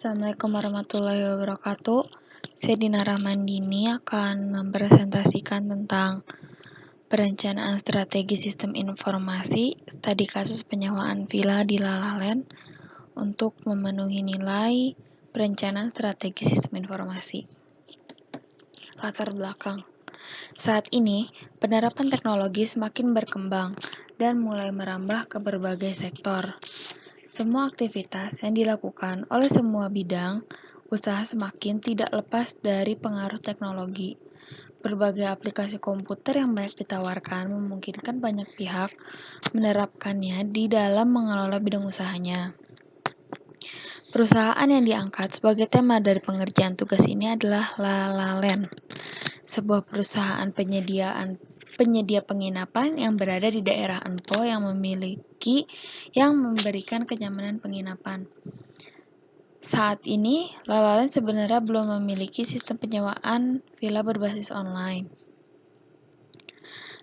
Assalamualaikum warahmatullahi wabarakatuh. Saya Dina Rahmandini akan mempresentasikan tentang perencanaan strategi sistem informasi, studi kasus penyewaan villa di La La Land untuk memenuhi nilai perencanaan strategi sistem informasi. Latar belakang. Saat ini, penerapan teknologi semakin berkembang dan mulai merambah ke berbagai sektor. Semua aktivitas yang dilakukan oleh semua bidang usaha semakin tidak lepas dari pengaruh teknologi. Berbagai aplikasi komputer yang banyak ditawarkan memungkinkan banyak pihak menerapkannya di dalam mengelola bidang usahanya. Perusahaan yang diangkat sebagai tema dari pengerjaan tugas ini adalah La La Land, sebuah perusahaan penyedia penginapan yang berada di daerah Anpo yang memberikan kenyamanan penginapan. Saat ini, La La Land sebenarnya belum memiliki sistem penyewaan villa berbasis online.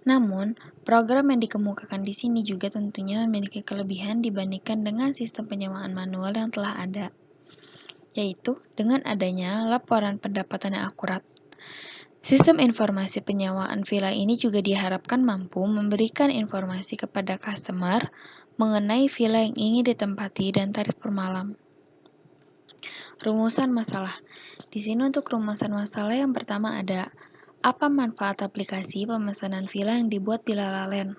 Namun, program yang dikemukakan di sini juga tentunya memiliki kelebihan dibandingkan dengan sistem penyewaan manual yang telah ada, yaitu dengan adanya laporan pendapatan yang akurat. Sistem informasi penyewaan villa ini juga diharapkan mampu memberikan informasi kepada customer mengenai villa yang ingin ditempati dan tarif per malam. Rumusan masalah. Di sini untuk rumusan masalah yang pertama ada apa manfaat aplikasi pemesanan villa yang dibuat di La La Land.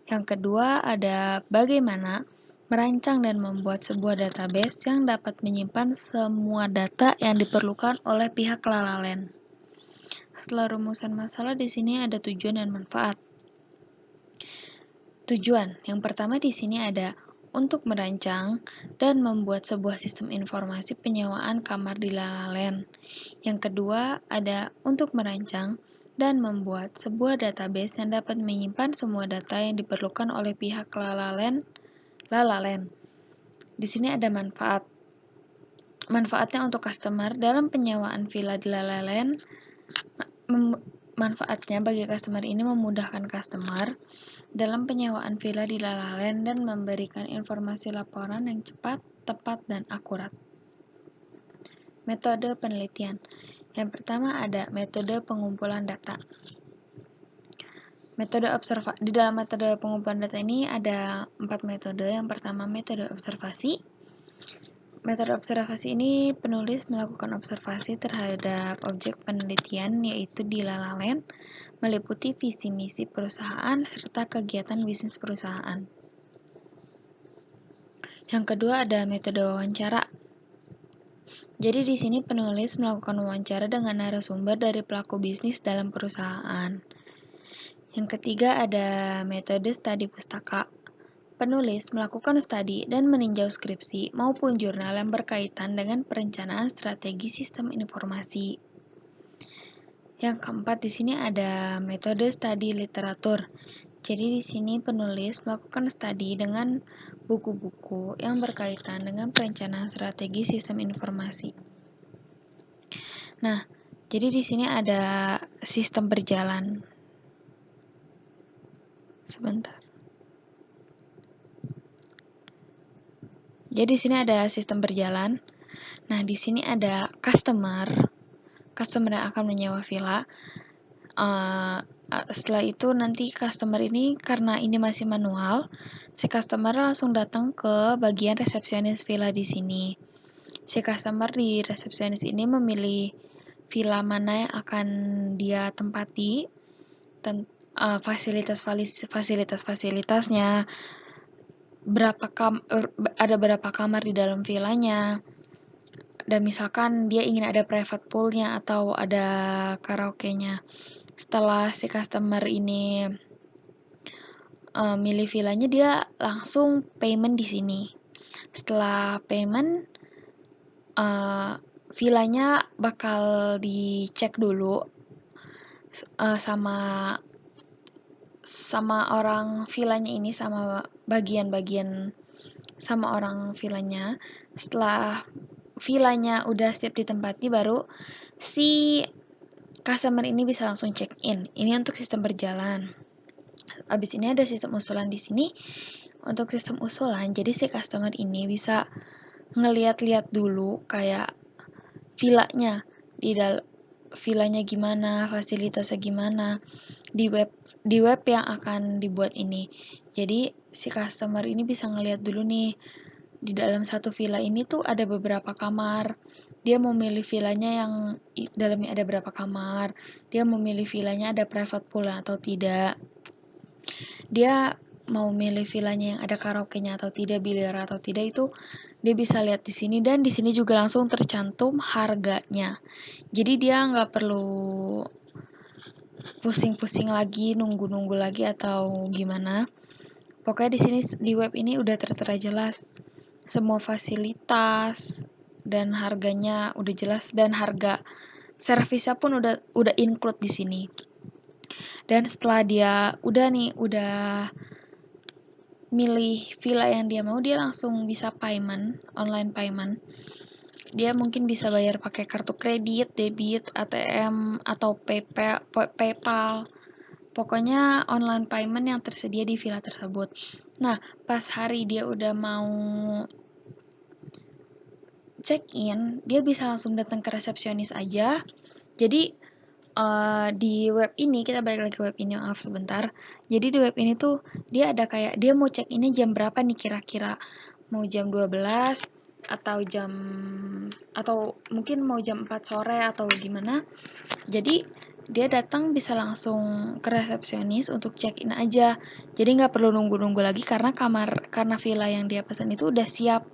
Yang kedua ada bagaimana merancang dan membuat sebuah database yang dapat menyimpan semua data yang diperlukan oleh pihak La La Land. Setelah rumusan masalah di sini ada tujuan dan manfaat. Tujuan yang pertama di sini ada untuk merancang dan membuat sebuah sistem informasi penyewaan kamar di La La Land. Yang kedua ada untuk merancang dan membuat sebuah database yang dapat menyimpan semua data yang diperlukan oleh pihak La La Land. Di sini ada manfaat. Manfaatnya untuk customer dalam penyewaan villa di La La Land. Manfaatnya bagi customer ini memudahkan customer dalam penyewaan villa di La La Land dan memberikan informasi laporan yang cepat, tepat, dan akurat. Metode penelitian. Yang pertama ada metode pengumpulan data. Di dalam metode pengumpulan data ini ada 4 metode. Yang pertama metode observasi. Metode observasi ini penulis melakukan observasi terhadap objek penelitian yaitu di La La Land, meliputi visi misi perusahaan serta kegiatan bisnis perusahaan. Yang kedua ada metode wawancara. Jadi di sini penulis melakukan wawancara dengan narasumber dari pelaku bisnis dalam perusahaan. Yang ketiga ada metode studi pustaka. Penulis melakukan studi dan meninjau skripsi maupun jurnal yang berkaitan dengan perencanaan strategi sistem informasi. Yang keempat di sini ada metode studi literatur. Jadi di sini penulis melakukan studi dengan buku-buku yang berkaitan dengan perencanaan strategi sistem informasi. Nah, jadi di sini ada sistem berjalan. Sebentar. Jadi di sini ada sistem berjalan. Nah, di sini ada customer yang akan menyewa villa. Setelah itu nanti customer ini karena ini masih manual, si customer langsung datang ke bagian resepsionis villa di sini. Si customer di resepsionis ini memilih villa mana yang akan dia tempati, fasilitas-fasilitasnya, ada berapa kamar di dalam villanya, dan misalkan dia ingin ada private poolnya atau ada karaoke-nya. Setelah si customer ini milih villanya, dia langsung payment di sini. Setelah payment, villanya bakal dicek dulu sama orang villanya ini, sama orang villanya. Setelah villanya udah siap ditempati, baru si customer ini bisa langsung check in. Ini untuk sistem berjalan. Abis ini ada sistem usulan di sini. Untuk sistem usulan, jadi si customer ini bisa ngeliat-liat dulu kayak villanya, villanya gimana, fasilitasnya gimana di web yang akan dibuat ini. Jadi si customer ini bisa ngeliat dulu nih, di dalam satu villa ini tuh ada beberapa kamar. Dia mau milih villanya yang dalamnya ada berapa kamar. Dia mau milih villanya ada private pool atau tidak. Dia mau milih villanya yang ada karaoke-nya atau tidak, biliar atau tidak, itu dia bisa lihat di sini, dan di sini juga langsung tercantum harganya. Jadi dia nggak perlu pusing-pusing lagi, nunggu-nunggu lagi atau gimana. Pokoknya di sini di web ini udah tertera jelas semua fasilitas dan harganya udah jelas, dan harga servisnya pun udah include di sini. Dan setelah dia udah milih villa yang dia mau, dia langsung bisa payment, online payment. Dia mungkin bisa bayar pakai kartu kredit, debit, ATM, atau PayPal. Pokoknya online payment yang tersedia di villa tersebut. Nah, pas hari dia udah mau check-in, dia bisa langsung datang ke resepsionis aja. Jadi di web ini, kita balik lagi ke web ini, maaf sebentar. Jadi di web ini tuh dia ada kayak dia mau check innya jam berapa nih kira-kira. Mau jam 12 atau mungkin mau jam 4 sore atau gimana. Jadi dia datang bisa langsung ke resepsionis untuk check in aja. Jadi nggak perlu nunggu-nunggu lagi karena karena villa yang dia pesan itu udah siap.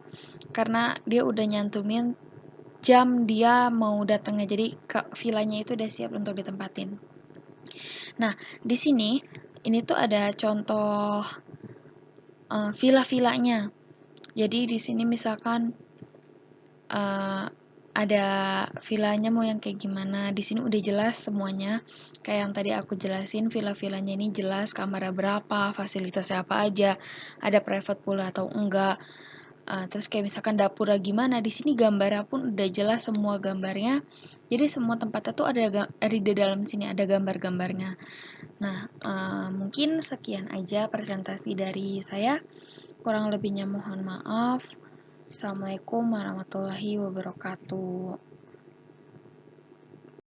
Karena dia udah nyantumin jam dia mau datangnya, jadi villanya itu udah siap untuk ditempatin. Nah, di sini ini tuh ada contoh villa-villanya. Jadi di sini misalkan ada villanya mau yang kayak gimana. Di sini udah jelas semuanya. Kayak yang tadi aku jelasin, villa-villanya ini jelas kamarnya berapa, fasilitasnya apa aja, ada private pool atau enggak. Terus kayak misalkan dapurnya gimana, di sini gambarnya pun udah jelas semua gambarnya. Jadi semua tempatnya tuh ada di dalam sini ada gambar-gambarnya. Nah, mungkin sekian aja presentasi dari saya. Kurang lebihnya mohon maaf. Assalamualaikum warahmatullahi wabarakatuh.